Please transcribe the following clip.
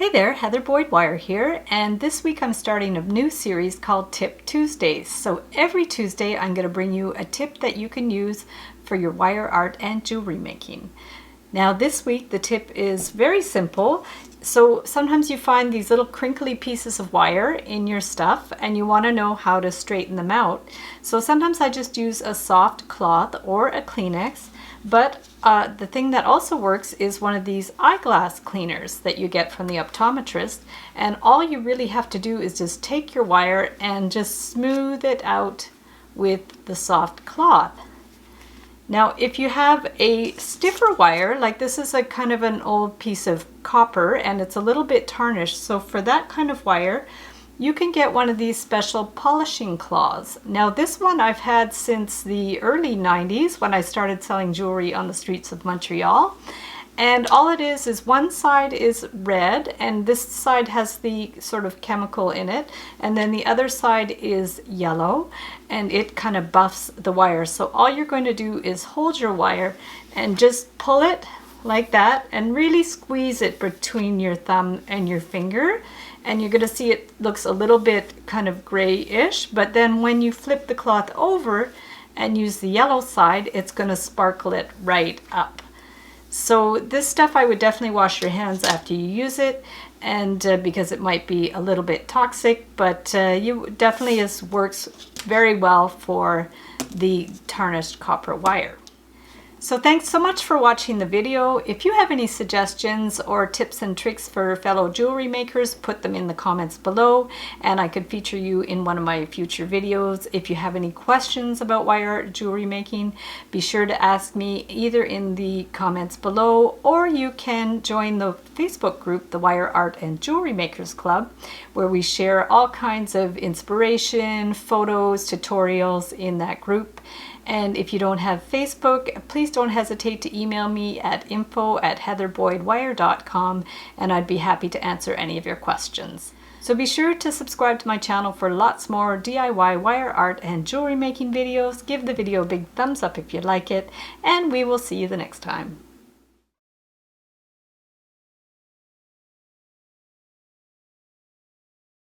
Hey there, Heather Boyd Wire here, and this week I'm starting a new series called Tip Tuesdays. So every Tuesday I'm going to bring you a tip that you can use for your wire art and jewelry making. Now this week the tip is very simple. So sometimes you find these little crinkly pieces of wire in your stuff and you want to know how to straighten them out. So sometimes I just use a soft cloth or a Kleenex, but the thing that also works is one of these eyeglass cleaners that you get from the optometrist, and all you really have to do is just take your wire and just smooth it out with the soft cloth. Now if you have a stiffer wire, like this is a kind of an old piece of copper and it's a little bit tarnished, so for that kind of wire you can get one of these special polishing cloths. Now this one I've had since the early 90s when I started selling jewelry on the streets of Montreal. And all it is one side is red and this side has the sort of chemical in it, and then the other side is yellow and it kind of buffs the wire. So all you're going to do is hold your wire and just pull it like that and really squeeze it between your thumb and your finger, and you're going to see it looks a little bit kind of grayish, but then when you flip the cloth over and use the yellow side, it's going to sparkle it right up. So this stuff I would definitely wash your hands after you use it, and because it might be a little bit toxic, but you definitely works very well for the tarnished copper wire. So thanks so much for watching the video. If you have any suggestions or tips and tricks for fellow jewelry makers, put them in the comments below and I could feature you in one of my future videos. If you have any questions about wire art jewelry making, be sure to ask me either in the comments below, or you can join the Facebook group, the Wire Art and Jewelry Makers Club, where we share all kinds of inspiration, photos, tutorials in that group. And if you don't have Facebook, please don't hesitate to email me at info@heatherboydwire.com and I'd be happy to answer any of your questions. So be sure to subscribe to my channel for lots more DIY wire art and jewelry making videos. Give the video a big thumbs up if you like it, and we will see you the next time.